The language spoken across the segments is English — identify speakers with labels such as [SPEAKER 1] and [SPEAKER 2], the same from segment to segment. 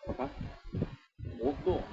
[SPEAKER 1] Apa? Bodoh.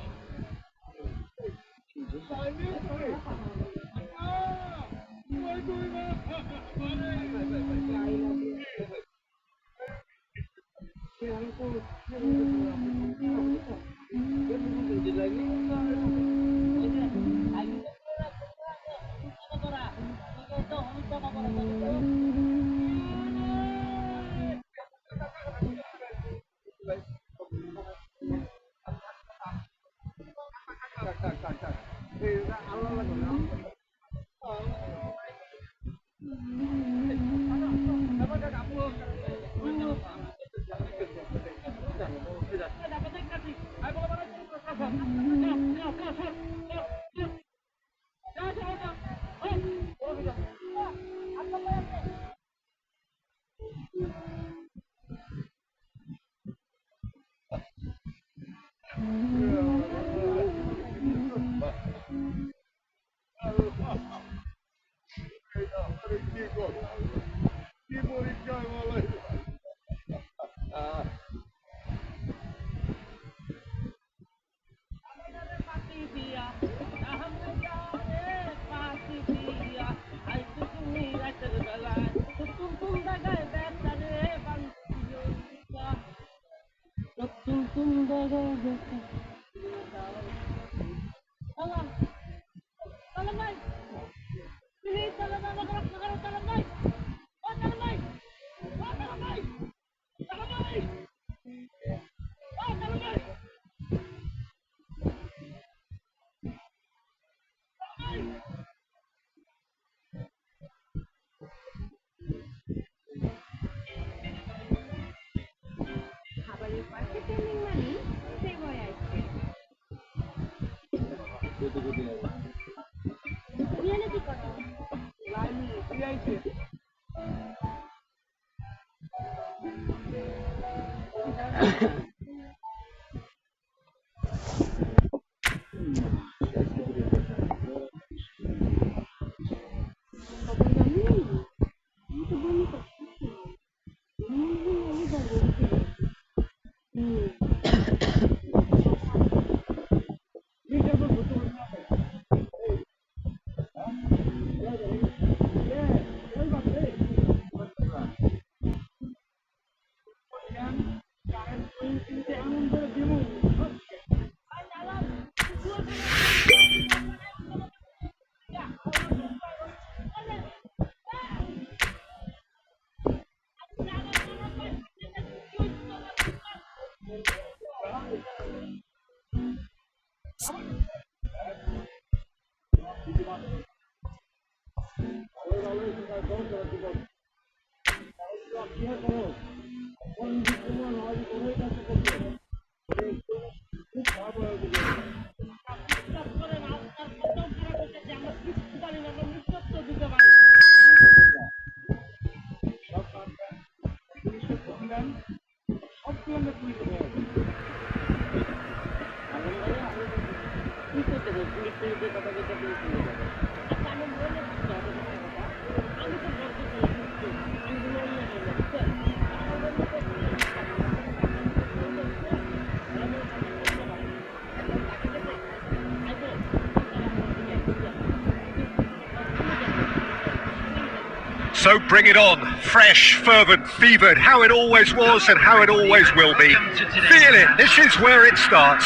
[SPEAKER 2] So bring it on, fresh, fervent, fevered, how it always was and how it always will be. Feel it, this is where it starts.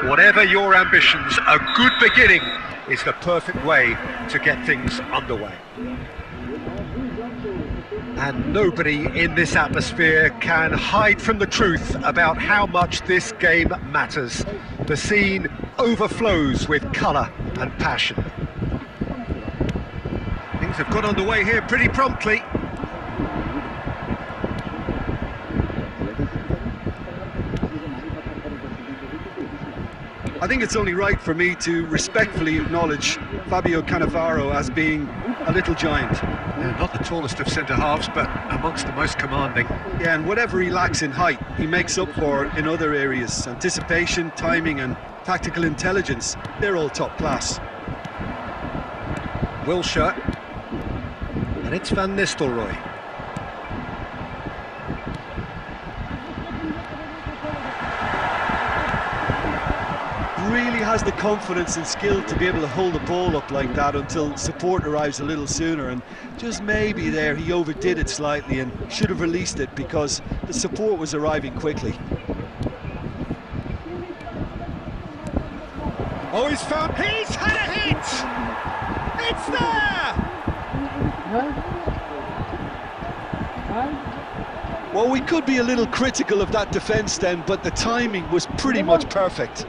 [SPEAKER 2] Whatever your ambitions, a good beginning is the perfect way to get things underway. And nobody in this atmosphere can hide from the truth about how much this game matters. The scene overflows with colour and passion. Things have got underway here pretty promptly.
[SPEAKER 3] I think it's only right for me to respectfully acknowledge Fabio Cannavaro as being a little giant.
[SPEAKER 2] Yeah, not the tallest of centre-halves, but amongst the most commanding.
[SPEAKER 3] Yeah, and whatever he lacks in height, he makes up for in other areas. Anticipation, timing and tactical intelligence, they're all top class.
[SPEAKER 2] Wilshere. And it's Van Nistelrooy.
[SPEAKER 3] Really has the confidence and skill to be able to hold the ball up like that until support arrives a little sooner, and just maybe there he overdid it slightly and should have released it because the support was arriving quickly.
[SPEAKER 2] Oh, he's had a hit! It's there!
[SPEAKER 3] Well, we could be a little critical of that defence then, but the timing was pretty much perfect.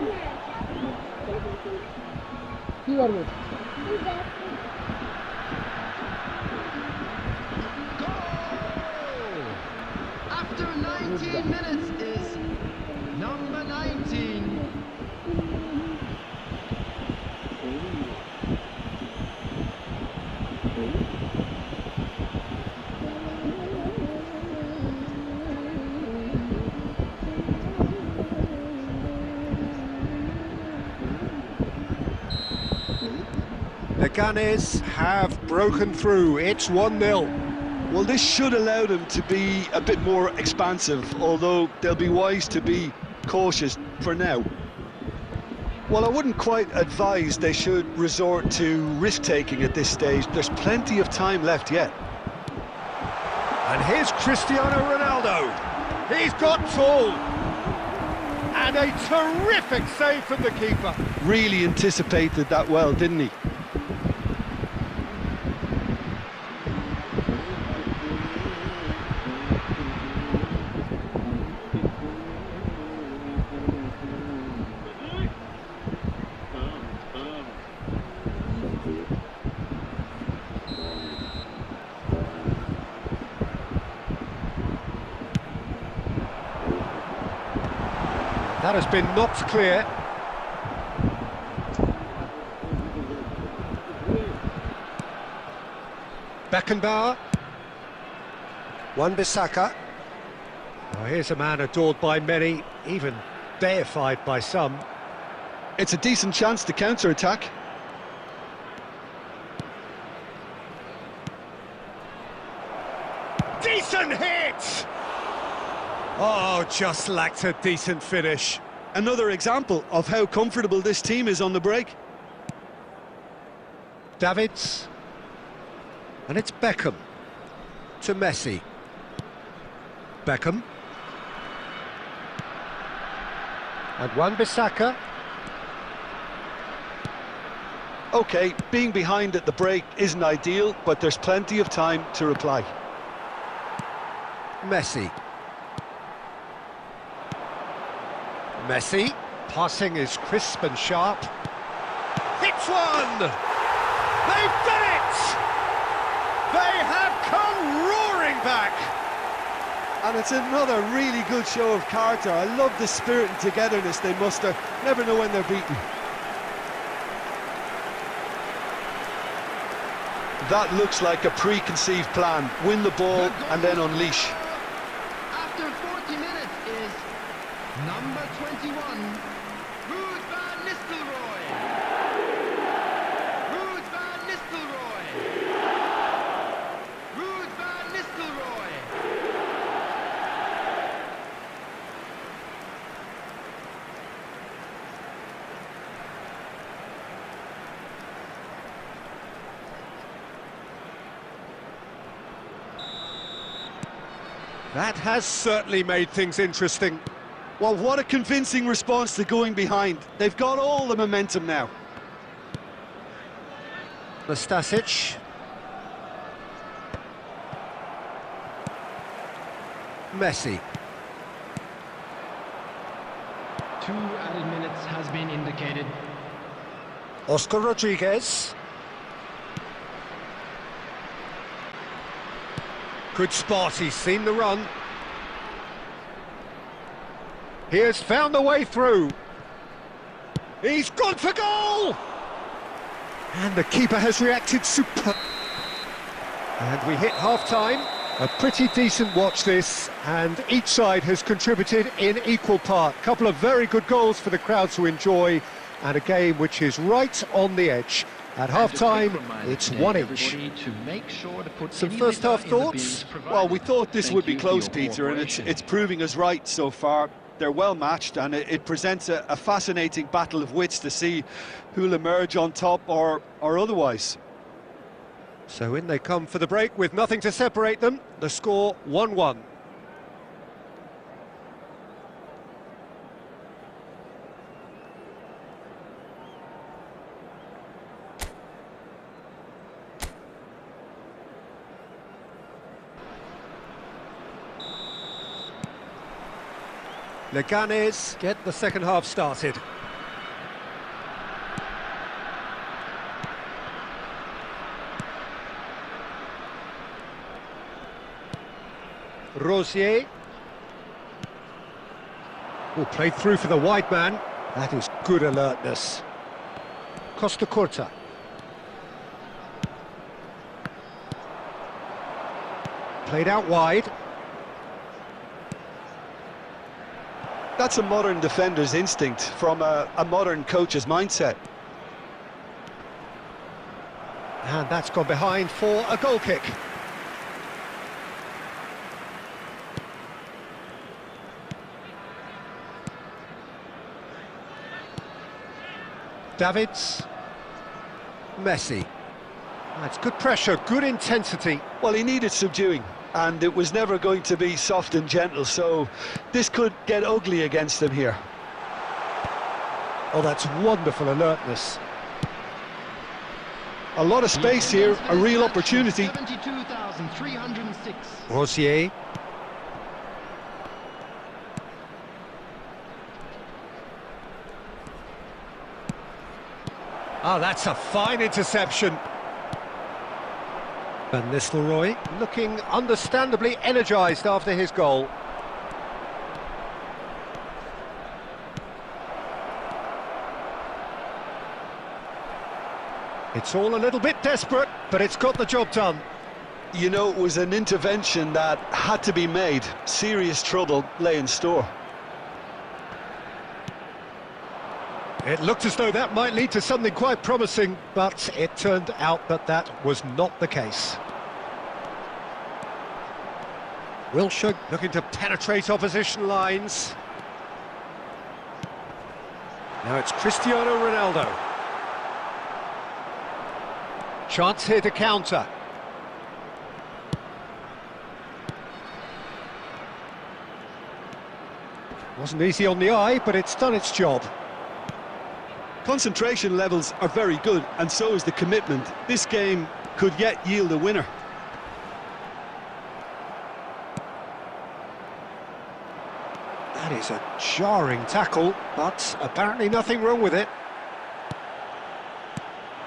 [SPEAKER 4] After 19 minutes is number 19.
[SPEAKER 2] The Gunners have broken through. It's 1-0.
[SPEAKER 3] Well, this should allow them to be a bit more expansive, although they'll be wise to be cautious for now. Well, I wouldn't quite advise they should resort to risk-taking at this stage. There's plenty of time left yet.
[SPEAKER 2] And here's Cristiano Ronaldo. He's got tall. And a terrific save from the keeper.
[SPEAKER 3] Really anticipated that well, didn't he?
[SPEAKER 2] That has been knocked clear. Beckenbauer. Wan-Bissaka. Oh, here's a man adored by many, even deified by some.
[SPEAKER 3] It's a decent chance to counter-attack.
[SPEAKER 2] Decent hit! Oh, just lacked a decent finish.
[SPEAKER 3] Another example of how comfortable this team is on the break.
[SPEAKER 2] Davids. And it's Beckham to Messi. Beckham. And Wan-Bissaka.
[SPEAKER 3] OK, being behind at the break isn't ideal, but there's plenty of time to reply.
[SPEAKER 2] Messi. Messi, passing is crisp and sharp. Hits one! They've done it! They have come roaring back!
[SPEAKER 3] And it's another really good show of character. I love the spirit and togetherness they muster. Never know when they're beaten. That looks like a preconceived plan. Win the ball and then unleash.
[SPEAKER 4] After 40 minutes is number 21, Ruud van Nistelrooy. Ruud van Nistelrooy. Ruud van Nistelrooy.
[SPEAKER 2] That has certainly made things interesting.
[SPEAKER 3] Well, what a convincing response to going behind. They've got all the momentum now.
[SPEAKER 2] Nastasic. Messi.
[SPEAKER 4] 2 added minutes has been indicated.
[SPEAKER 2] Oscar Rodriguez. Good spot, he's seen the run. He has found the way through. He's gone for goal! And the keeper has reacted super. And we hit half-time. A pretty decent watch this, and each side has contributed in equal part. Couple of very good goals for the crowd to enjoy, and a game which is right on the edge. At half-time, it's one each. Some first-half thoughts?
[SPEAKER 3] Well, we thought this would be close, Peter, and it's proving us right so far. They're well matched, and it presents a fascinating battle of wits to see who'll emerge on top or otherwise.
[SPEAKER 2] So in they come for the break with nothing to separate them. The score 1-1. Leganes get the second half started. Rosier. Oh, played through for the wide man. That is good alertness. Costa Curta. Played out wide.
[SPEAKER 3] That's a modern defender's instinct from a modern coach's mindset.
[SPEAKER 2] And that's gone behind for a goal kick. Davids. Messi. That's good pressure, good intensity.
[SPEAKER 3] Well, he needed subduing, and it was never going to be soft and gentle, so this could get ugly against them here.
[SPEAKER 2] Oh, that's wonderful alertness.
[SPEAKER 3] A lot of space here, a real opportunity.
[SPEAKER 4] 72,306.
[SPEAKER 2] Rosier. Oh, that's a fine interception. Van Nistelrooy looking understandably energised after his goal. It's all a little bit desperate, but it's got the job done.
[SPEAKER 3] You know, it was an intervention that had to be made. Serious trouble lay in store.
[SPEAKER 2] It looked as though that might lead to something quite promising, but it turned out that that was not the case. Wilshere looking to penetrate opposition lines. Now it's Cristiano Ronaldo. Chance here to counter. Wasn't easy on the eye, but it's done its job.
[SPEAKER 3] Concentration levels are very good, and so is the commitment. This game could yet yield a winner.
[SPEAKER 2] That is a jarring tackle, but apparently nothing wrong with it.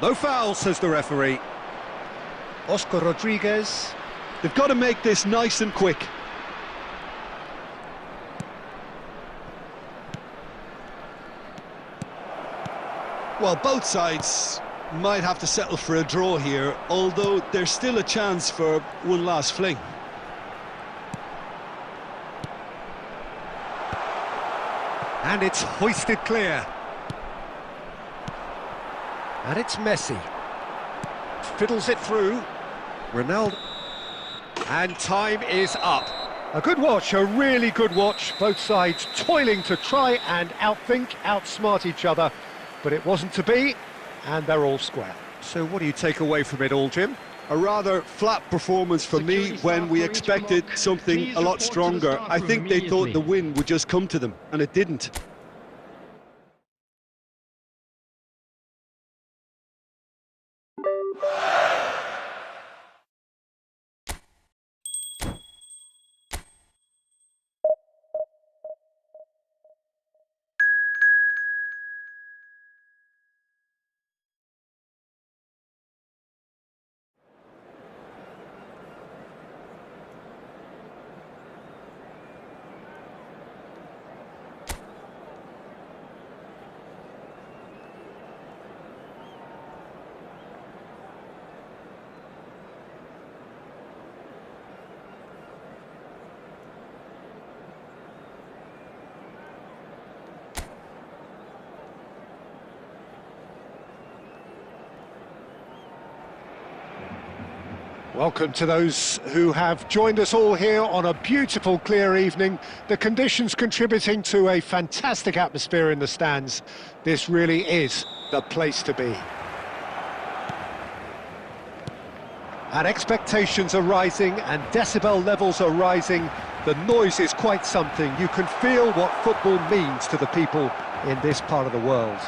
[SPEAKER 2] No foul, says the referee. Oscar Rodriguez.
[SPEAKER 3] They've got to make this nice and quick. Well, both sides might have to settle for a draw here, although there's still a chance for one last fling.
[SPEAKER 2] And it's hoisted clear. And it's Messi. Fiddles it through. Ronaldo. And time is up. A good watch, a really good watch. Both sides toiling to try and outthink, outsmart each other. But it wasn't to be, and they're all square. So what do you take away from it all, Jim?
[SPEAKER 3] A rather flat performance for me when we expected something a lot stronger. I think they thought the win would just come to them, and it didn't.
[SPEAKER 2] Welcome to those who have joined us all here on a beautiful, clear evening. The conditions contributing to a fantastic atmosphere in the stands. This really is the place to be. And expectations are rising and decibel levels are rising. The noise is quite something. You can feel what football means to the people in this part of the world.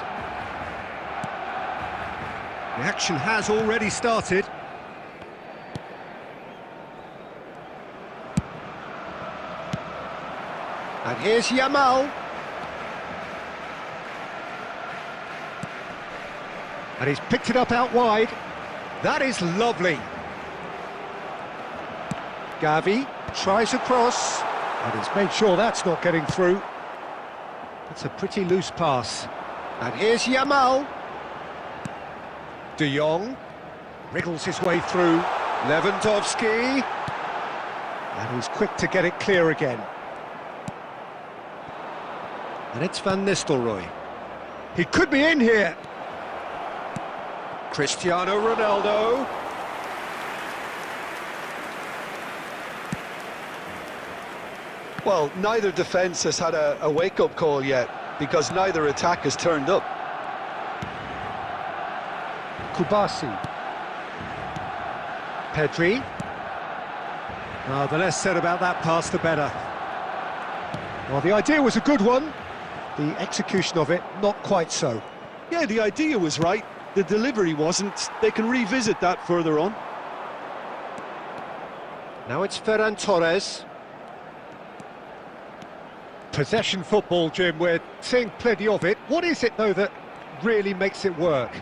[SPEAKER 2] The action has already started. And here's Yamal. And he's picked it up out wide. That is lovely. Gavi tries a cross, and he's made sure that's not getting through. It's a pretty loose pass. And here's Yamal. De Jong wriggles his way through. Lewandowski. And he's quick to get it clear again. And it's Van Nistelrooy. He could be in here. Cristiano Ronaldo.
[SPEAKER 3] Well, neither defence has had a wake-up call yet, because neither attack has turned up.
[SPEAKER 2] Kubasi. Pedri. The less said about that pass, the better. Well, the idea was a good one. The execution of it, not quite so.
[SPEAKER 3] Yeah, the idea was right. The delivery wasn't. They can revisit that further on.
[SPEAKER 2] Now it's Ferran Torres. Possession football, Jim, we're seeing plenty of it. What is it, though, that really makes it work?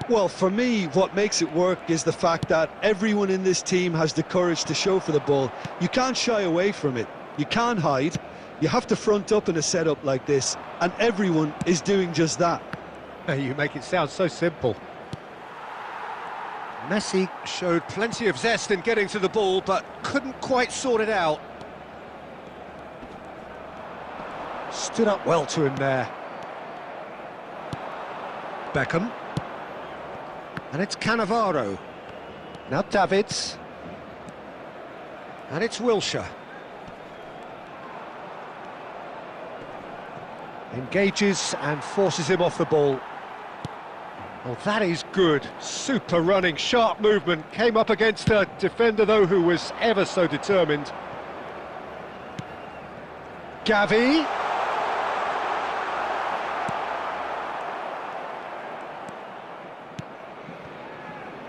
[SPEAKER 3] Well, for me, what makes it work is the fact that everyone in this team has the courage to show for the ball. You can't shy away from it. You can't hide. You have to front up in a setup like this, and everyone is doing just that.
[SPEAKER 2] You make it sound so simple. Messi showed plenty of zest in getting to the ball, but couldn't quite sort it out. Stood up well to him there. Beckham. And it's Cannavaro. Now Davids. And it's Wilshere. Engages and forces him off the ball. Oh, that is good. Super running, sharp movement. Came up against a defender, though, who was ever so determined. Gavi.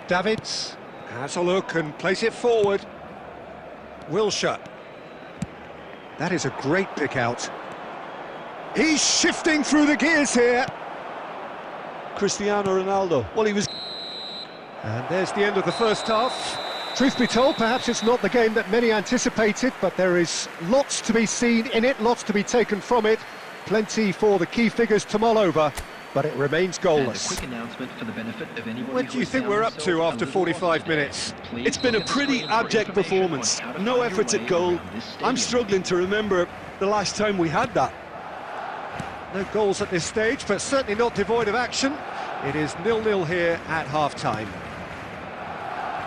[SPEAKER 2] Davids has a look and plays it forward. Wilshere. That is a great pick out. He's shifting through the gears here.
[SPEAKER 3] Cristiano Ronaldo. Well, he was...
[SPEAKER 2] And there's the end of the first half. Truth be told, perhaps it's not the game that many anticipated, but there is lots to be seen in it, lots to be taken from it. Plenty for the key figures to mull over, but it remains goalless.
[SPEAKER 4] And a quick announcement for the benefit of anybody.
[SPEAKER 2] What do you think we're up to after 45 minutes?
[SPEAKER 3] It's been a pretty abject performance. No efforts at goal. I'm struggling to remember the last time we had that.
[SPEAKER 2] No goals at this stage, but certainly not devoid of action. It is 0-0 here at half-time.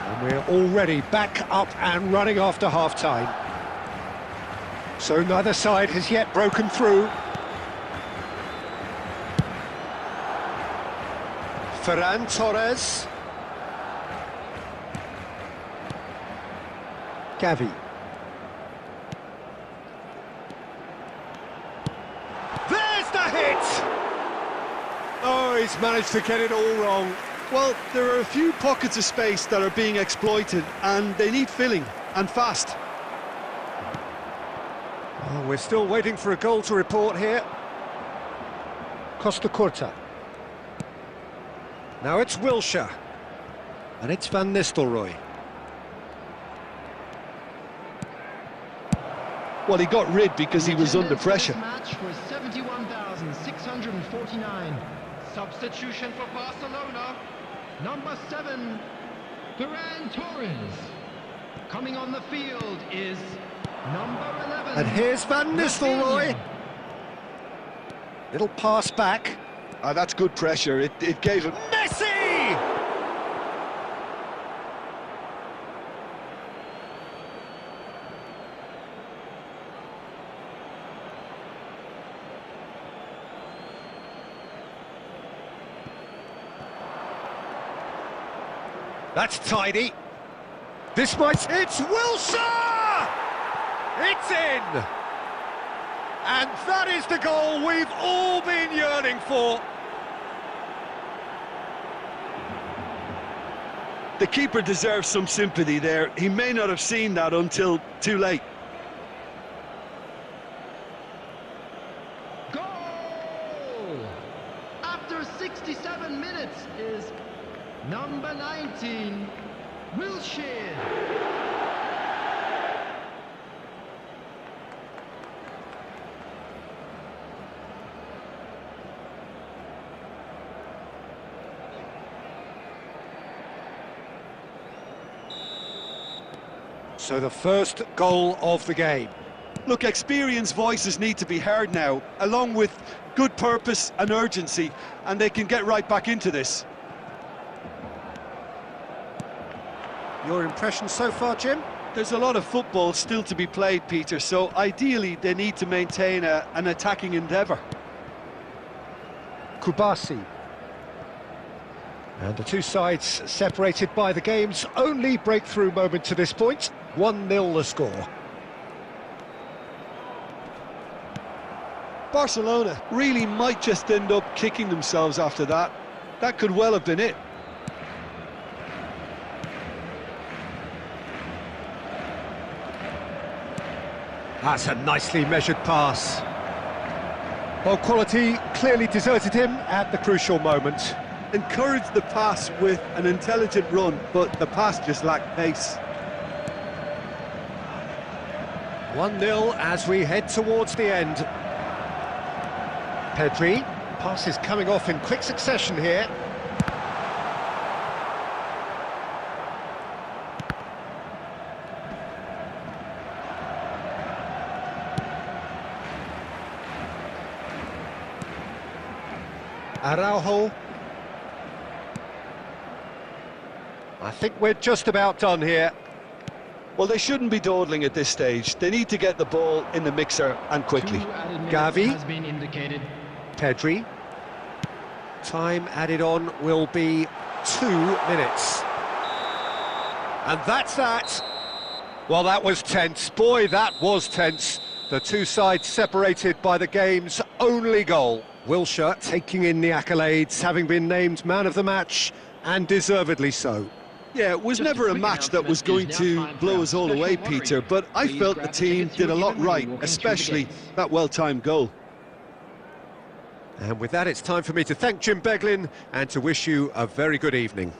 [SPEAKER 2] And we're already back up and running after half-time. So neither side has yet broken through. Ferran Torres. Gavi. There's the hit! Oh, he's managed to get it all wrong.
[SPEAKER 3] Well, there are a few pockets of space that are being exploited, and they need filling, and fast.
[SPEAKER 2] Oh, we're still waiting for a goal to report here. Costa Curta. Now it's Wilshere. And it's Van Nistelrooy.
[SPEAKER 3] Well, he got rid because he was under pressure.
[SPEAKER 4] Match was 71,649. Substitution for Barcelona. Number 7, Ferran Torres. Coming on the field is number 11.
[SPEAKER 2] And here's Van Nistelrooy. Little pass back.
[SPEAKER 3] That's good pressure. It gave him...
[SPEAKER 2] Messi! That's tidy. This might... It's Wilshere! It's in! And that is the goal we've all been yearning for.
[SPEAKER 3] The keeper deserves some sympathy there. He may not have seen that until too late.
[SPEAKER 4] Goal! After 67 minutes is number 19, Wilshere.
[SPEAKER 2] So the first goal of the game.
[SPEAKER 3] Look, experienced voices need to be heard now, along with good purpose and urgency, and they can get right back into this.
[SPEAKER 2] Your impression so far, Jim?
[SPEAKER 3] There's a lot of football still to be played, Peter, so ideally they need to maintain an attacking endeavour.
[SPEAKER 2] Kubasi. And the two sides separated by the game's only breakthrough moment to this point. 1-0 the score.
[SPEAKER 3] Barcelona really might just end up kicking themselves after that. That could well have been it.
[SPEAKER 2] That's a nicely measured pass. Ball quality clearly deserted him at the crucial moment.
[SPEAKER 3] Encouraged the pass with an intelligent run, but the pass just lacked pace.
[SPEAKER 2] 1-0 as we head towards the end. Pedri, passes coming off in quick succession here. Araujo. I think we're just about done here.
[SPEAKER 3] Well, they shouldn't be dawdling at this stage. They need to get the ball in the mixer and quickly.
[SPEAKER 2] Gavi.
[SPEAKER 4] Has been indicated.
[SPEAKER 2] Pedri. Time added on will be 2 minutes. And that's that. Well, that was tense. Boy, that was tense. The two sides separated by the game's only goal. Wilshere taking in the accolades, having been named man of the match, and deservedly so.
[SPEAKER 3] Yeah, it was never a match that was going to blow us all away, Peter, but I felt the team did a lot right, especially that well-timed goal.
[SPEAKER 2] And with that, it's time for me to thank Jim Beglin and to wish you a very good evening.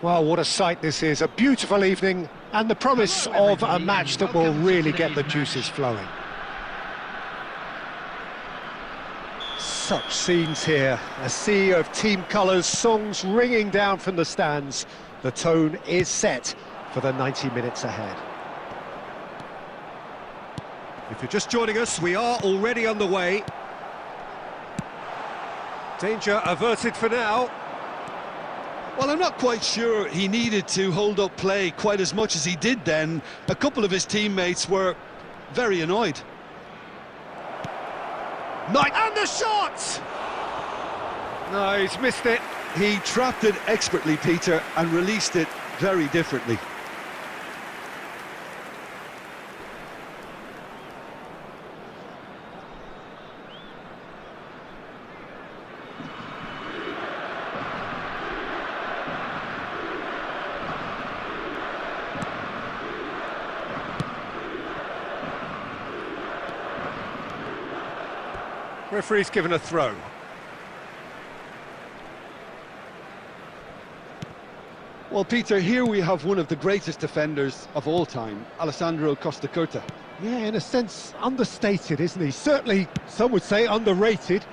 [SPEAKER 2] Well, what a sight this is, a beautiful evening and the promise of a match that will really get the juices flowing. Such scenes here, a sea of team colours, songs ringing down from the stands. The tone is set for the 90 minutes ahead. If you're just joining us, we are already underway. Danger averted for now.
[SPEAKER 3] Well, I'm not quite sure he needed to hold up play quite as much as he did then. A couple of his teammates were very annoyed.
[SPEAKER 2] And the shot! No, he's missed it.
[SPEAKER 3] He trapped it expertly, Peter, and released it very differently.
[SPEAKER 2] Referee's given a throw.
[SPEAKER 3] Well, Peter, here we have one of the greatest defenders of all time, Alessandro Costacurta.
[SPEAKER 2] Yeah, in a sense, understated, isn't he? Certainly, some would say underrated.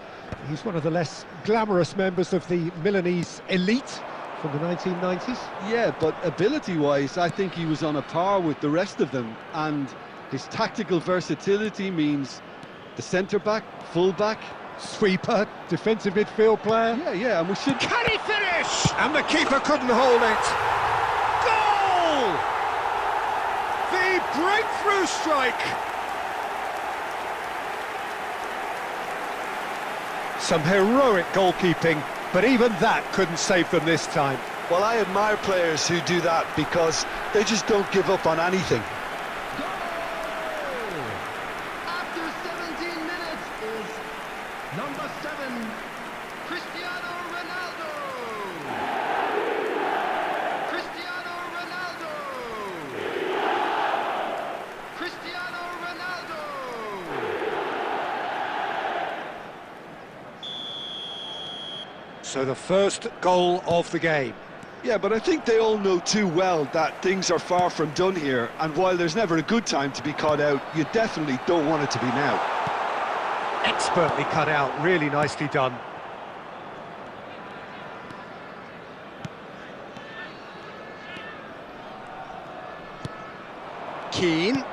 [SPEAKER 2] He's one of the less glamorous members of the Milanese elite from the 1990s.
[SPEAKER 3] Yeah, but ability-wise, I think he was on a par with the rest of them, and his tactical versatility means the centre-back, full-back,
[SPEAKER 2] Sweeper, defensive midfield player.
[SPEAKER 3] Yeah, and we should...
[SPEAKER 2] Can he finish? And the keeper couldn't hold it. Goal! The breakthrough strike. Some heroic goalkeeping, but even that couldn't save them this time.
[SPEAKER 3] Well, I admire players who do that because they just don't give up on anything.
[SPEAKER 4] After 17 minutes is number 7, Cristiano Ronaldo. Cristiano Ronaldo. Cristiano Ronaldo.
[SPEAKER 2] So the first goal of the game.
[SPEAKER 3] Yeah, but I think they all know too well that things are far from done here, and while there's never a good time to be caught out, you definitely don't want it to be now.
[SPEAKER 2] Expertly cut out, really nicely done. Keane.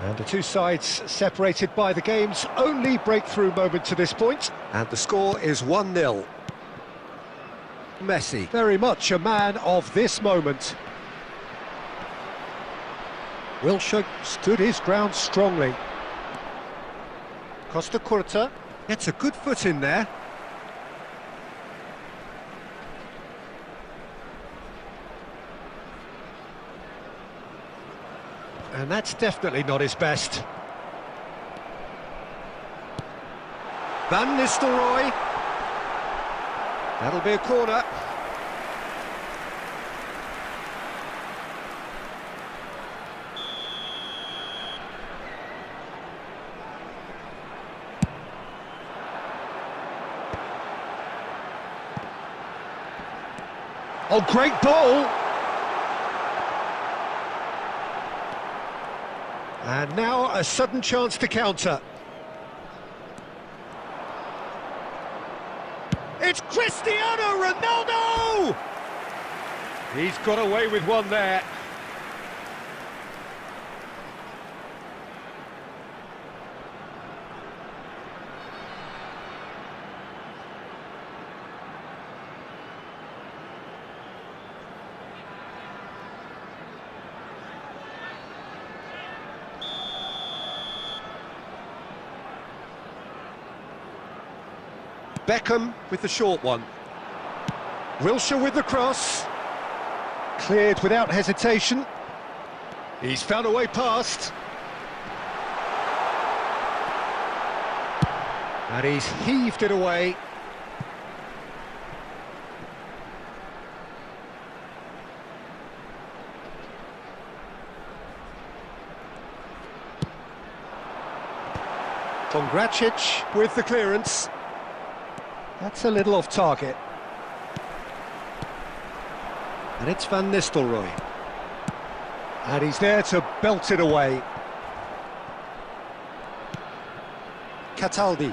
[SPEAKER 2] And the two sides separated by the game's only breakthrough moment to this point. And the score is 1-0. Messi, very much a man of this moment. Wilshere stood his ground strongly. Costacurta gets a good foot in there. And that's definitely not his best. Van Nistelrooy. That'll be a corner. Oh, great ball! And now a sudden chance to counter. It's Cristiano Ronaldo! He's got away with one there. Beckham with the short one. Wilshere with the cross. Cleared without hesitation. He's found a way past. And he's heaved it away. Pongracic with the clearance. That's a little off target. And it's Van Nistelrooy. And he's there to belt it away. Cataldi.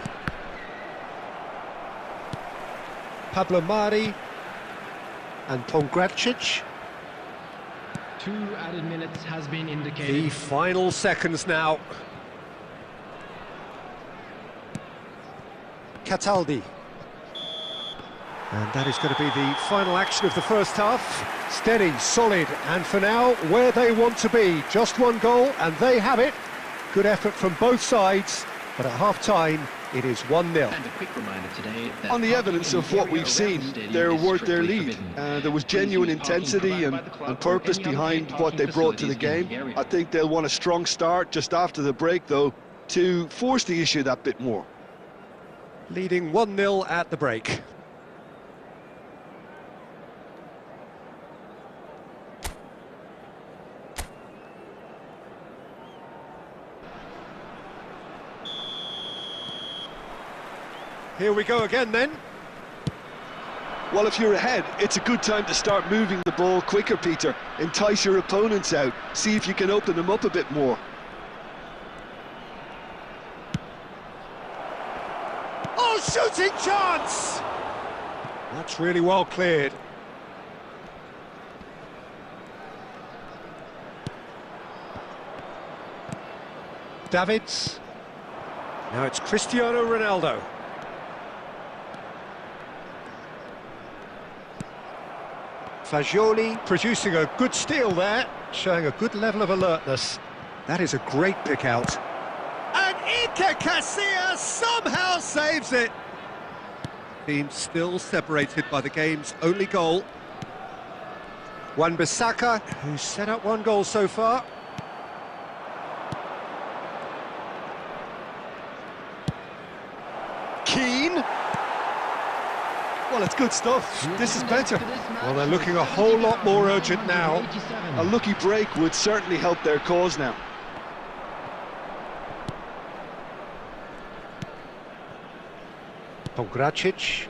[SPEAKER 2] Pablo Mari. And Pongracic.
[SPEAKER 4] 2 added minutes has been indicated.
[SPEAKER 2] The final seconds now. Cataldi. And that is going to be the final action of the first half. Steady, solid, and for now, where they want to be. Just one goal, and they have it. Good effort from both sides, but at half-time, it is 1-0.
[SPEAKER 5] And a quick reminder today that
[SPEAKER 3] On the evidence of what we've seen, they're worth their lead. There was genuine intensity and purpose behind what they brought to the game. I think they'll want a strong start just after the break, though, to force the issue that bit more.
[SPEAKER 2] Leading 1-0 at the break. Here we go again then.
[SPEAKER 3] Well, if you're ahead, it's a good time to start moving the ball quicker, Peter. Entice your opponents out. See if you can open them up a bit more.
[SPEAKER 2] Oh, shooting chance! That's really well cleared. Davids. Now it's Cristiano Ronaldo. Fagioli producing a good steal there, showing a good level of alertness. That is a great pick out. And Iker Casillas somehow saves it. Team still separated by the game's only goal. Wan-Bissaka, who's set up 1 goal so far. Keane.
[SPEAKER 3] Well, it's good stuff. This is better.
[SPEAKER 2] Well, they're looking a whole lot more urgent now.
[SPEAKER 3] A lucky break would certainly help their cause now.
[SPEAKER 2] Pongracic.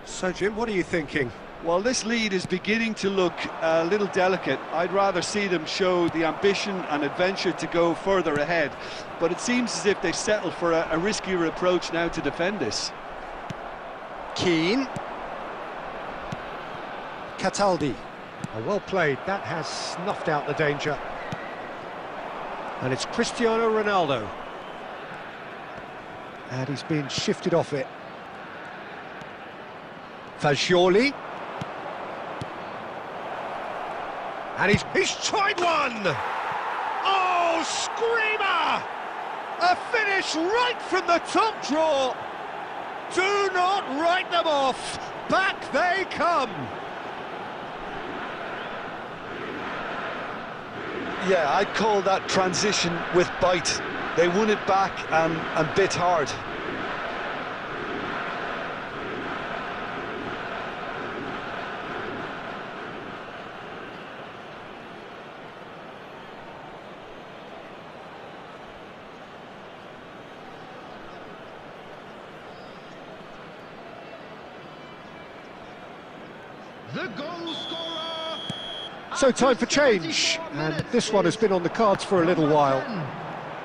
[SPEAKER 2] So, Jim, what are you thinking?
[SPEAKER 3] Well, this lead is beginning to look a little delicate. I'd rather see them show the ambition and adventure to go further ahead. But it seems as if they've settled for a riskier approach now to defend this.
[SPEAKER 2] Keane. Cataldi. Oh, well played. That has snuffed out the danger. And it's Cristiano Ronaldo. And he's been shifted off it. Fagioli. And he's tried one! Oh, screamer! A finish right from the top draw! Do not write them off! Back they come!
[SPEAKER 3] Yeah, I'd call that transition with bite. They won it back and bit hard.
[SPEAKER 4] The goal scorer.
[SPEAKER 2] So time for change, and this one has been on the cards for a little while.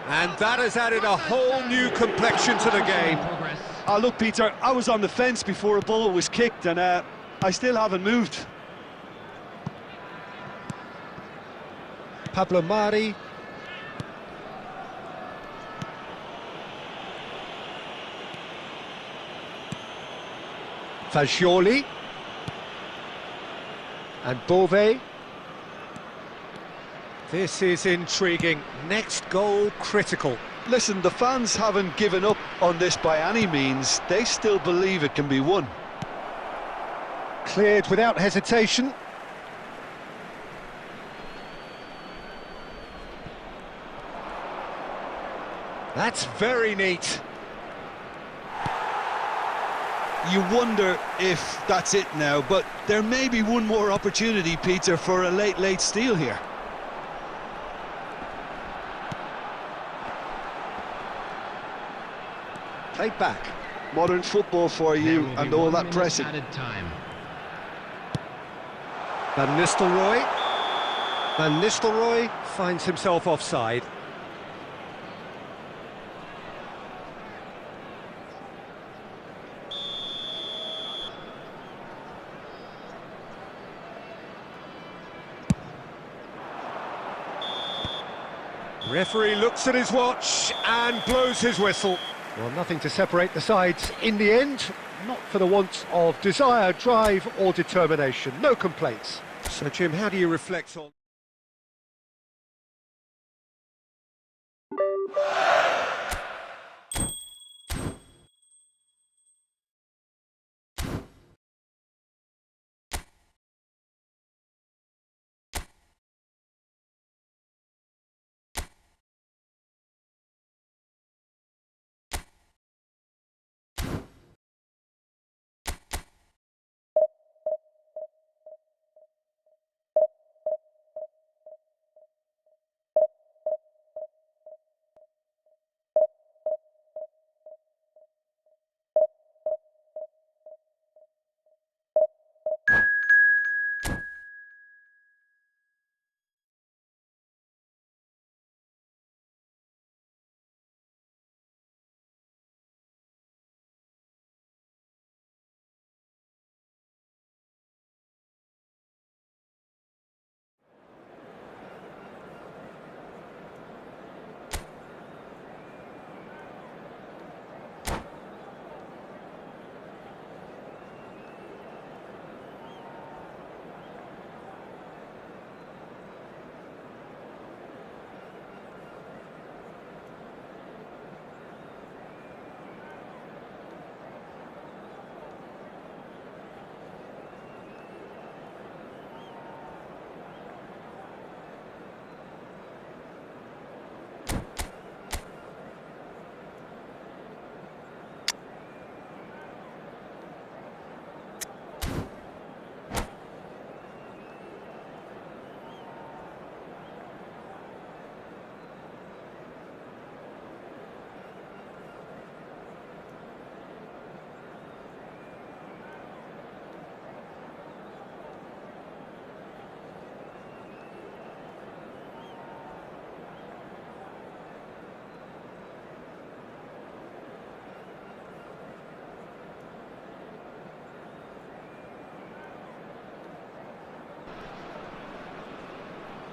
[SPEAKER 2] And that has added a whole new complexion to the game.
[SPEAKER 3] Look, Peter, I was on the fence before a ball was kicked, and I still haven't moved.
[SPEAKER 2] Pablo Mari. Fagioli. And Bove. This is intriguing. Next goal critical.
[SPEAKER 3] Listen, the fans haven't given up on this by any means. They still believe it can be won.
[SPEAKER 2] Cleared without hesitation. That's very neat.
[SPEAKER 3] You wonder if that's it now, but there may be one more opportunity, Peter, for a late steal here.
[SPEAKER 2] Played back.
[SPEAKER 3] Modern football for you and all that pressing.
[SPEAKER 2] Van Nistelrooy. Van Nistelrooy finds himself offside. Referee looks at his watch and blows his whistle. Well, nothing to separate the sides in the end, not for the want of desire, drive or determination. No complaints. So, Jim, how do you reflect on...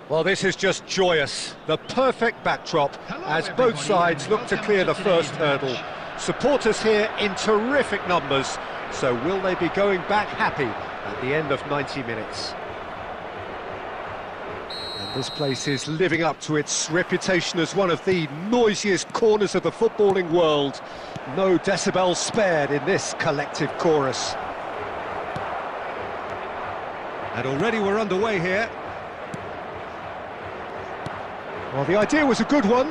[SPEAKER 2] Well, this is just joyous. The perfect backdrop as both sides look to clear the first hurdle. Supporters here in terrific numbers. So will they be going back happy at the end of 90 minutes? And this place is living up to its reputation as one of the noisiest corners of the footballing world. No decibels spared in this collective chorus. And already we're underway here. Well, the idea was a good one,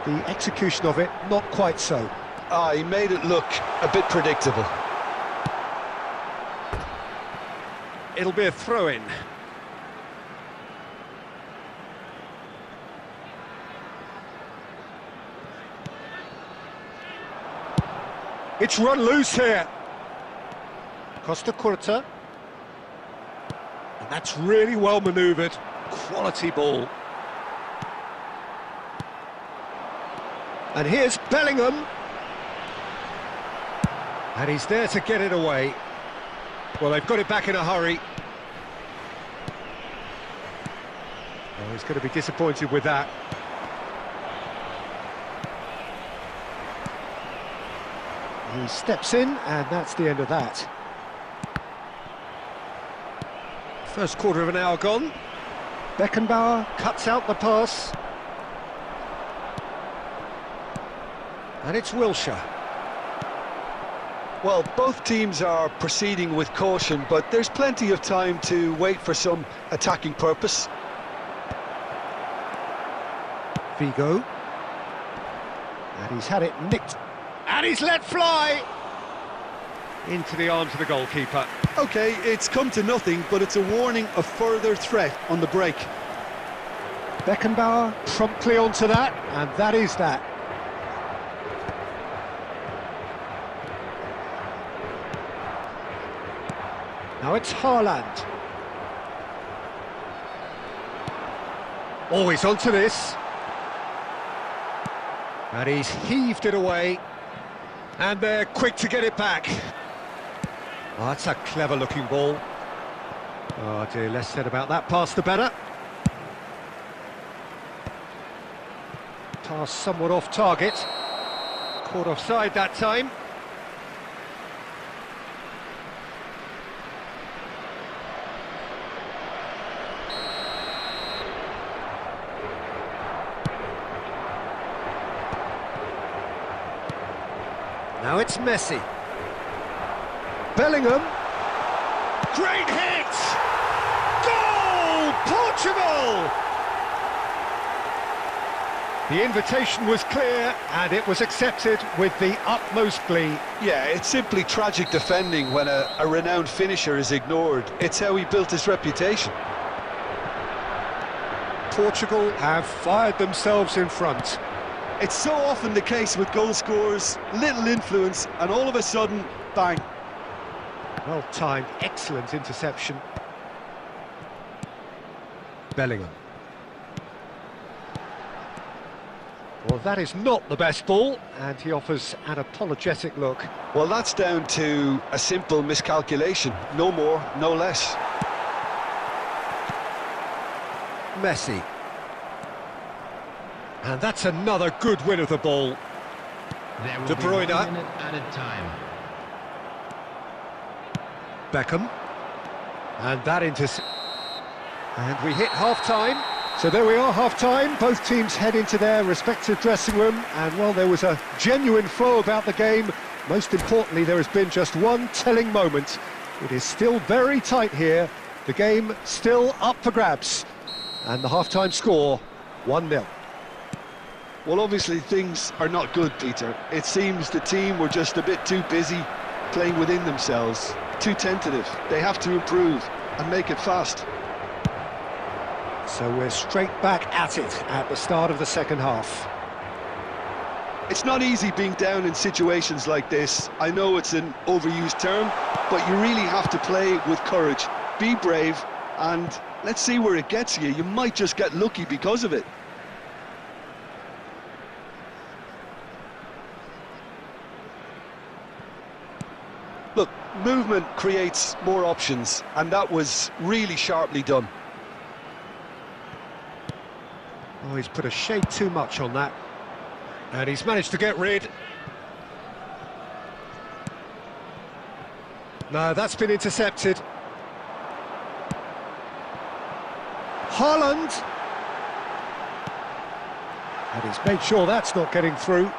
[SPEAKER 2] the execution of it not quite so.
[SPEAKER 3] He made it look a bit predictable.
[SPEAKER 2] It'll be a throw-in. It's run loose here. Costa Curta. And that's really well manoeuvred. Quality ball. And here's Bellingham. And he's there to get it away. Well, they've got it back in a hurry. Oh, he's going to be disappointed with that. He steps in, and that's the end of that. First quarter of an hour gone. Beckenbauer cuts out the pass. And it's Wilshere.
[SPEAKER 3] Well, both teams are proceeding with caution, but there's plenty of time to wait for some attacking purpose.
[SPEAKER 2] Vigo. And he's had it nicked. And he's let fly! Into the arms of the goalkeeper.
[SPEAKER 3] OK, it's come to nothing, but it's a warning of further threat on the break.
[SPEAKER 2] Beckenbauer promptly onto that, and that is that. Now it's Haaland. Always onto this. And he's heaved it away. And they're quick to get it back. Oh, that's a clever-looking ball. Oh dear, less said about that pass the better. Pass somewhat off target. Caught offside that time. Now it's Messi. Bellingham. Great hit! Goal! Portugal! The invitation was clear and it was accepted with the utmost glee.
[SPEAKER 3] Yeah, it's simply tragic defending when a renowned finisher is ignored. It's how he built his reputation.
[SPEAKER 2] Portugal have fired themselves in front.
[SPEAKER 3] It's so often the case with goal scorers, little influence, and all of a sudden, bang.
[SPEAKER 2] Well timed, excellent interception. Bellingham. Well, that is not the best ball, and he offers an apologetic look.
[SPEAKER 3] Well, that's down to a simple miscalculation. No more, no less.
[SPEAKER 2] Messi. And that's another good win of the ball.
[SPEAKER 4] There will
[SPEAKER 2] De
[SPEAKER 4] be
[SPEAKER 2] Bruyne.
[SPEAKER 4] 1 minute added time.
[SPEAKER 2] Beckham. And that and we hit half-time. So there we are, half-time. Both teams head into their respective dressing room. And, well, there was a genuine flow about the game. Most importantly, there has been just one telling moment. It is still very tight here. The game still up for grabs. And the half-time score, 1-0.
[SPEAKER 3] Well, obviously things are not good, Peter. It seems the team were just a bit too busy playing within themselves, too tentative. They have to improve and make it fast.
[SPEAKER 2] So we're straight back at it at the start of the second half.
[SPEAKER 3] It's not easy being down in situations like this. I know it's an overused term, but you really have to play with courage. Be brave, and let's see where it gets you. You might just get lucky because of it. Look, movement creates more options, and that was really sharply done.
[SPEAKER 2] Oh, he's put a shade too much on that. And he's managed to get rid. No, that's been intercepted. Haaland. And he's made sure that's not getting through.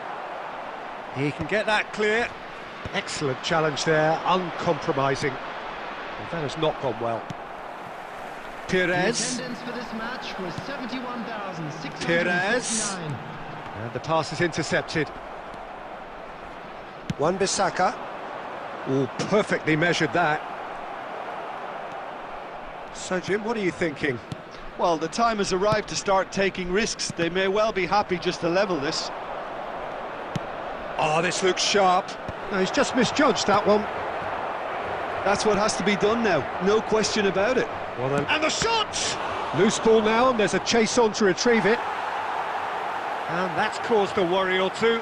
[SPEAKER 2] He can get that clear. Excellent challenge there, uncompromising. Well, that has not gone well. Perez.
[SPEAKER 4] The attendance for this match was 71,659.
[SPEAKER 2] Perez. And the pass is intercepted. Wan-Bissaka. Oh, perfectly measured that. So, Jim, what are you thinking?
[SPEAKER 3] Well, the time has arrived to start taking risks. They may well be happy just to level this.
[SPEAKER 2] Oh, this looks sharp. No, he's just misjudged that one.
[SPEAKER 3] That's what has to be done now, no question about it.
[SPEAKER 2] Well then, and the shot! Loose ball now, and there's a chase on to retrieve it. And that's caused a worry or two.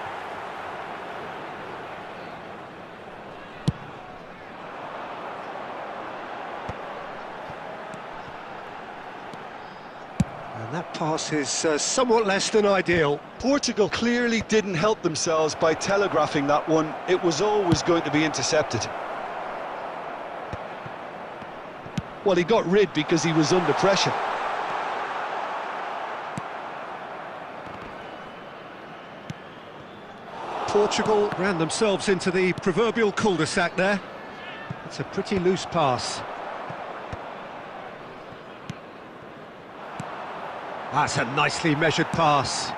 [SPEAKER 2] And that pass is somewhat less than ideal.
[SPEAKER 3] Portugal clearly didn't help themselves by telegraphing that one. It was always going to be intercepted. Well, he got rid because he was under pressure.
[SPEAKER 2] Portugal ran themselves into the proverbial cul-de-sac there. It's a pretty loose pass. That's a nicely measured pass.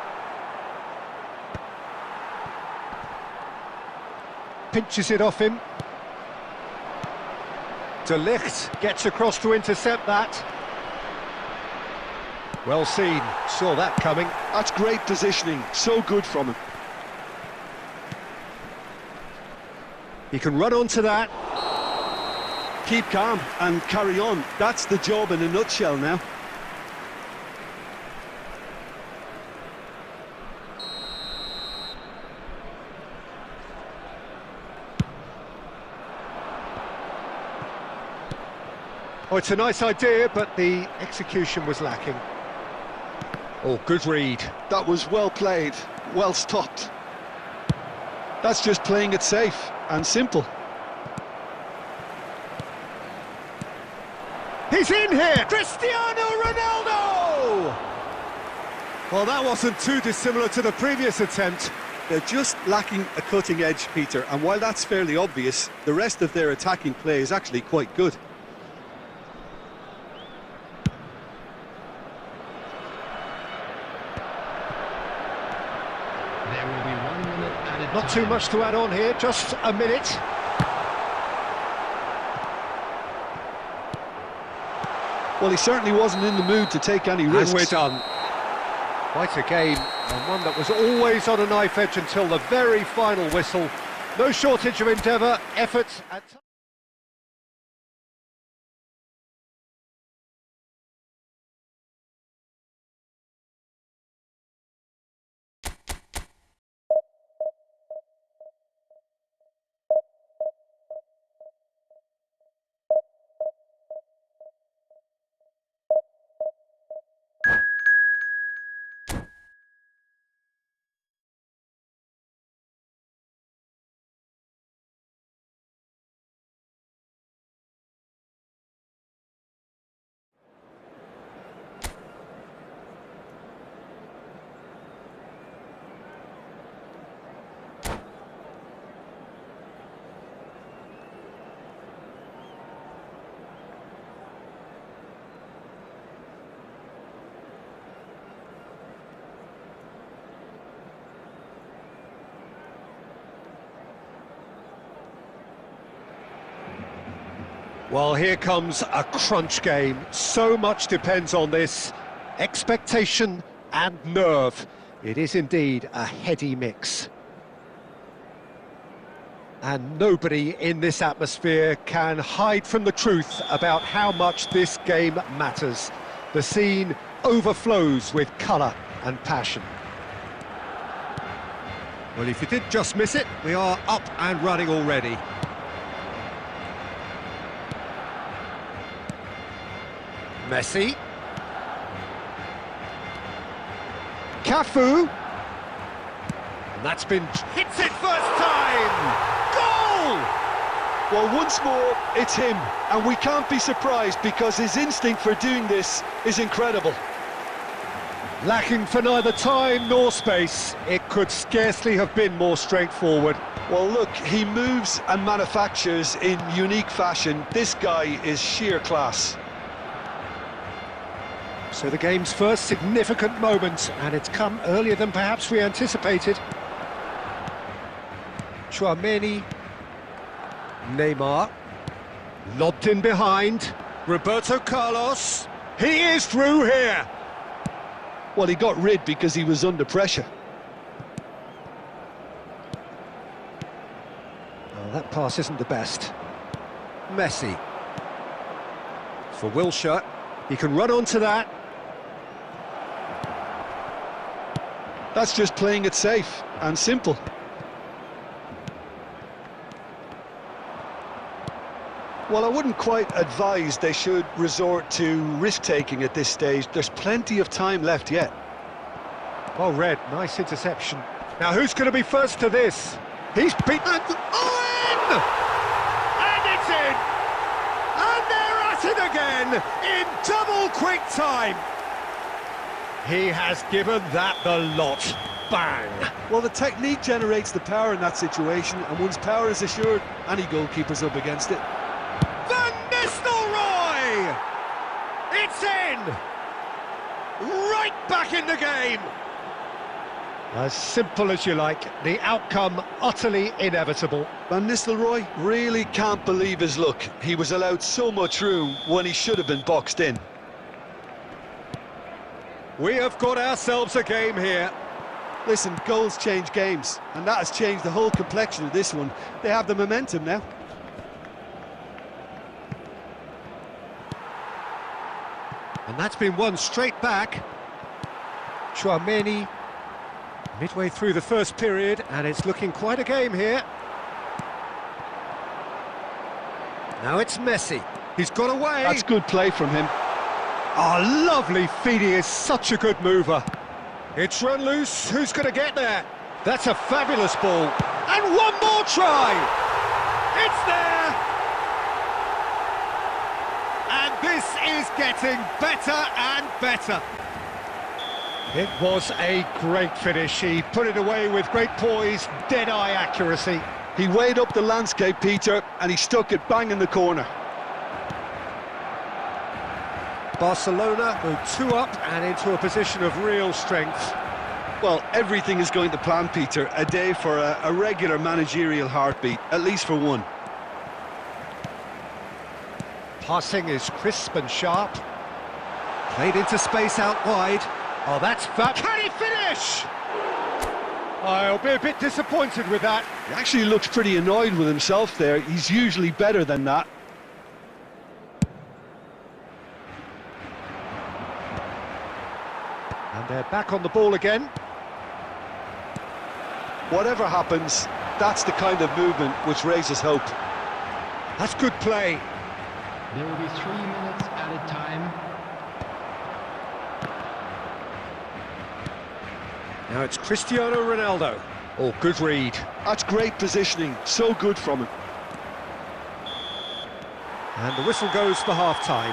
[SPEAKER 2] Pinches it off him. De Ligt gets across to intercept that. Well seen, saw that coming.
[SPEAKER 3] That's great positioning, so good from him.
[SPEAKER 2] He can run onto that.
[SPEAKER 3] Keep calm and carry on. That's the job in a nutshell now.
[SPEAKER 2] Oh, it's a nice idea, but the execution was lacking. Oh, good read.
[SPEAKER 3] That was well played, well stopped. That's just playing it safe and simple.
[SPEAKER 2] He's in here! Cristiano Ronaldo! Well, that wasn't too dissimilar to the previous attempt.
[SPEAKER 3] They're just lacking a cutting edge, Peter, and while that's fairly obvious, the rest of their attacking play is actually quite good.
[SPEAKER 4] There will be 1 minute added
[SPEAKER 2] Not too
[SPEAKER 4] time.
[SPEAKER 2] much to add on here, just a minute.
[SPEAKER 3] Well, he certainly wasn't in the mood to take any risks.
[SPEAKER 2] And we're done. Quite a game, and one that was always on a knife edge until the very final whistle. No shortage of endeavour, effort and... Well, here comes a crunch game. So much depends on this. Expectation and nerve. It is indeed a heady mix. And nobody in this atmosphere can hide from the truth about how much this game matters. The scene overflows with colour and passion. Well, if you did just miss it, we are up and running already. Messi. Cafu. And that's been... hits it first time! Goal!
[SPEAKER 3] Well, once more, it's him, and we can't be surprised because his instinct for doing this is incredible.
[SPEAKER 2] Lacking for neither time nor space, it could scarcely have been more straightforward.
[SPEAKER 3] Well, look, he moves and manufactures in unique fashion. This guy is sheer class.
[SPEAKER 2] So the game's first significant moment, and it's come earlier than perhaps we anticipated. Tchouaméni, Neymar, lobbed in behind, Roberto Carlos, he is through here!
[SPEAKER 3] Well, he got rid because he was under pressure.
[SPEAKER 2] Oh, that pass isn't the best. Messi. For Wilshere, he can run onto that.
[SPEAKER 3] That's just playing it safe and simple. Well, I wouldn't quite advise they should resort to risk-taking at this stage. There's plenty of time left yet.
[SPEAKER 2] Oh, Red, nice interception. Now, who's going to be first to this? He's beaten... Oh, in! And it's in! And they're at it again in double quick time. He has given that the lot. Bang!
[SPEAKER 3] Well, the technique generates the power in that situation, and once power is assured, any goalkeeper's up against it.
[SPEAKER 2] Van Nistelrooy! It's in! Right back in the game! As simple as you like, the outcome utterly inevitable.
[SPEAKER 3] Van Nistelrooy really can't believe his luck. He was allowed so much room when he should have been boxed in.
[SPEAKER 2] We have got ourselves a game here.
[SPEAKER 3] Listen, goals change games, and that has changed the whole complexion of this one. They have the momentum now.
[SPEAKER 2] And that's been won straight back. Tchouaméni, midway through the first period, and it's looking quite a game here. Now it's Messi. He's got away.
[SPEAKER 3] That's good play from him.
[SPEAKER 2] Oh, lovely feed. He is such a good mover. It's run loose. Who's going to get there? That's a fabulous ball. And one more try. It's there. And this is getting better and better. It was a great finish. He put it away with great poise, dead-eye accuracy.
[SPEAKER 3] He weighed up the landscape, Peter, and he stuck it bang in the corner.
[SPEAKER 2] Barcelona go 2 up and into a position of real strength.
[SPEAKER 3] Well, everything is going to plan, Peter. A day for a regular managerial heartbeat, at least for one.
[SPEAKER 2] Passing is crisp and sharp. Played into space out wide. Oh, that's fab. Can he finish? I'll be a bit disappointed with that.
[SPEAKER 3] He actually looks pretty annoyed with himself there. He's usually better than that.
[SPEAKER 2] And they're back on the ball again.
[SPEAKER 3] Whatever happens, that's the kind of movement which raises hope.
[SPEAKER 2] That's good play.
[SPEAKER 4] There will be 3 minutes added time.
[SPEAKER 2] Now it's Cristiano Ronaldo. Oh, good read.
[SPEAKER 3] That's great positioning, so good from him.
[SPEAKER 2] And the whistle goes for half-time.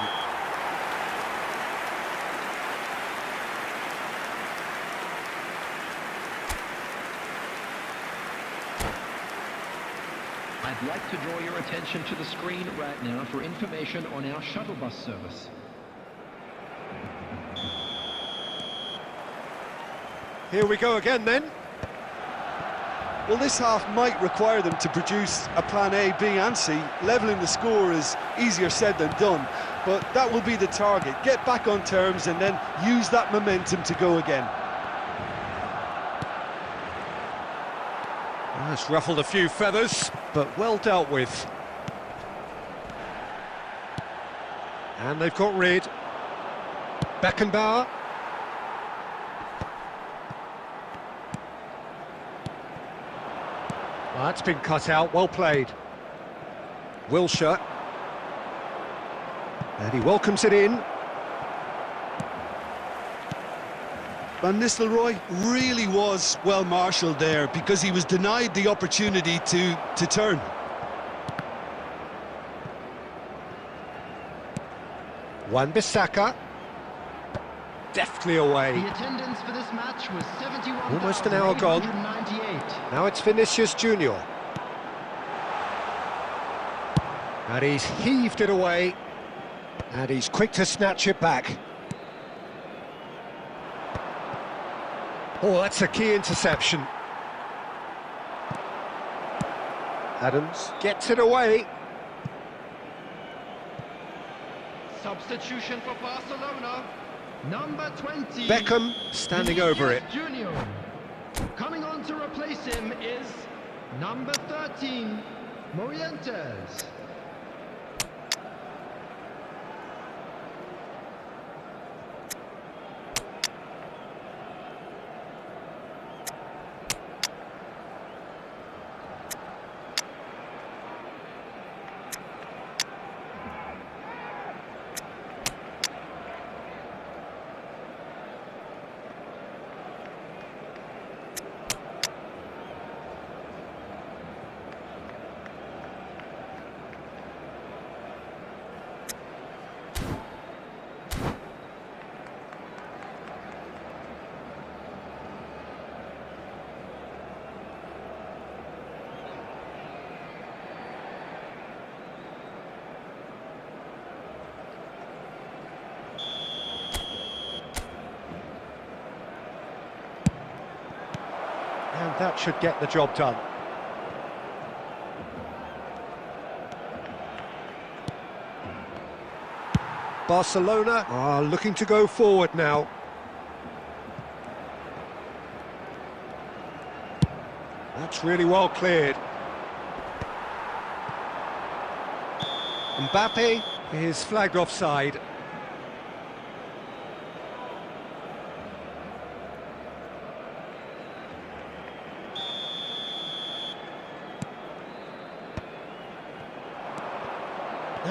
[SPEAKER 5] I'd like to draw your attention to the screen right now for information on our shuttle bus service.
[SPEAKER 2] Here we go again then.
[SPEAKER 3] Well, this half might require them to produce a plan A, B and C. Levelling the score is easier said than done, but that will be the target. Get back on terms and then use that momentum to go again.
[SPEAKER 2] That's ruffled a few feathers, but well dealt with. And they've got rid. Beckenbauer. Well, that's been cut out, well played. Wilshere. And he welcomes it in.
[SPEAKER 3] Van Nistelrooy really was well marshalled there because he was denied the opportunity to turn.
[SPEAKER 2] Wan-Bissaka. Deftly away.
[SPEAKER 4] The attendance for this match was 71,898.
[SPEAKER 2] Almost an hour gone. Now it's Vinicius Junior. And he's heaved it away. And he's quick to snatch it back. Oh, that's a key interception. Adams gets it away.
[SPEAKER 4] Substitution for Barcelona. Number 20.
[SPEAKER 2] Beckham standing over it.
[SPEAKER 4] Junior. Coming on to replace him is number 13, Morientes.
[SPEAKER 2] And that should get the job done. Barcelona are looking to go forward now. That's really well cleared. Mbappe is flagged offside.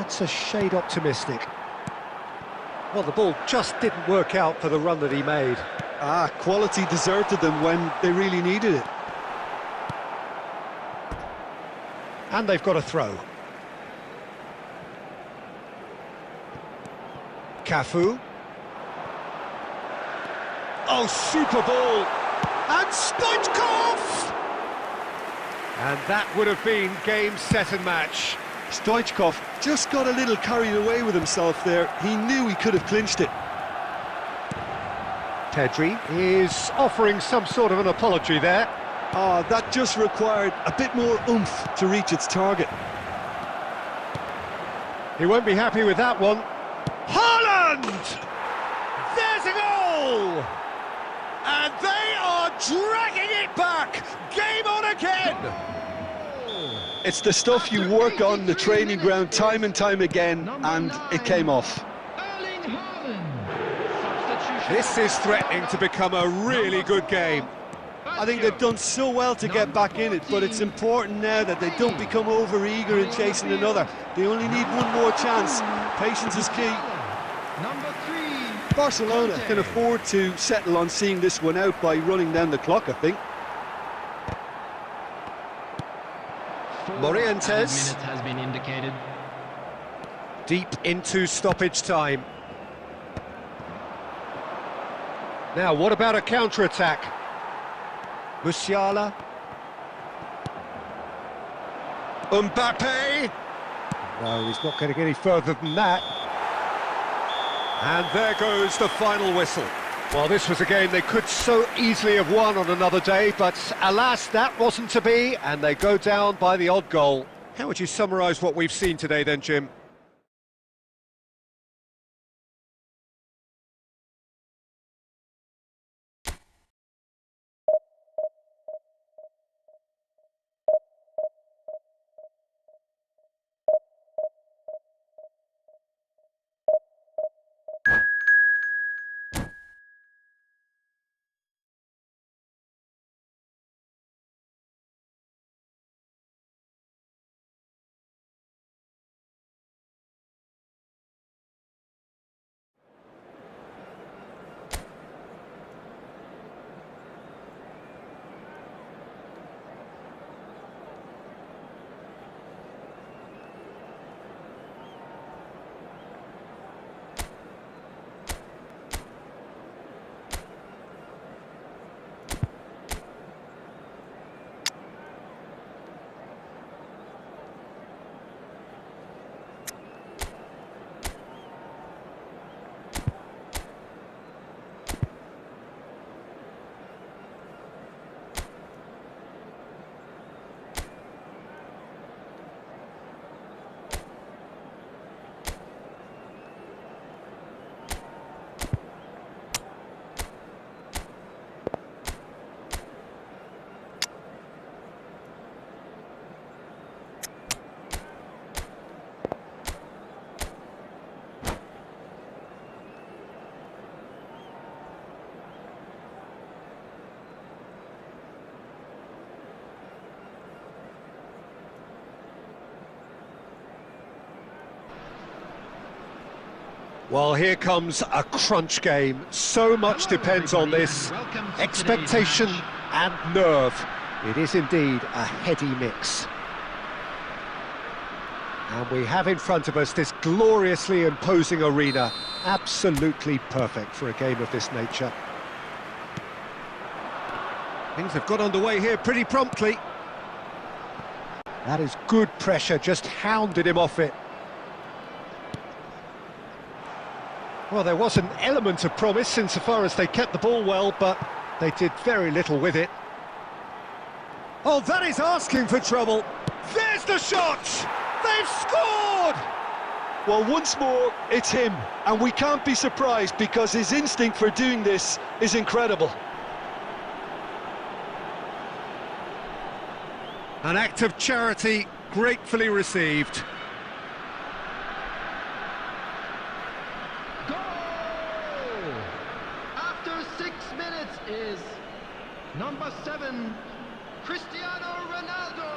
[SPEAKER 2] That's a shade optimistic. Well, the ball just didn't work out for the run that he made.
[SPEAKER 3] Quality deserted them when they really needed it.
[SPEAKER 2] And they've got a throw. Cafu. Oh, super ball! And Stoichkov! And that would have been game, set and match.
[SPEAKER 3] Stoichkov just got a little carried away with himself there. He knew he could have clinched it.
[SPEAKER 2] Pedri is offering some sort of an apology there.
[SPEAKER 3] That just required a bit more oomph to reach its target.
[SPEAKER 2] He won't be happy with that one. Haaland! There's a goal! And they are dragging it back! Game on again!
[SPEAKER 3] It's the stuff you work on the training ground time and time again, and it came off.
[SPEAKER 2] This is threatening to become a really good game.
[SPEAKER 3] I think they've done so well to get back in it, but it's important now that they don't become over-eager in chasing another. They only need one more chance. Patience is key. Barcelona can afford to settle on seeing this one out by running down the clock, I think.
[SPEAKER 2] Morientes.
[SPEAKER 4] Minute has been indicated.
[SPEAKER 2] Deep into stoppage time. Now, what about a counter-attack? Musiala. Mbappe. No, he's not going to get any further than that. And there goes the final whistle. Well, this was a game they could so easily have won on another day, but alas, that wasn't to be, and they go down by the odd goal. How would you summarise what we've seen today then, Jim? Well, here comes a crunch game. So much depends on this. Expectation and nerve. It is indeed a heady mix. And we have in front of us this gloriously imposing arena. Absolutely perfect for a game of this nature. Things have got underway here pretty promptly. That is good pressure, just hounded him off it. Well, there was an element of promise insofar as they kept the ball well, but they did very little with it. Oh, that is asking for trouble. There's the shot! They've scored!
[SPEAKER 3] Well, once more, it's him, and we can't be surprised because his instinct for doing this is incredible.
[SPEAKER 2] An act of charity gratefully received.
[SPEAKER 5] Is number 7, Cristiano.
[SPEAKER 6] 'Cristiano Ronaldo.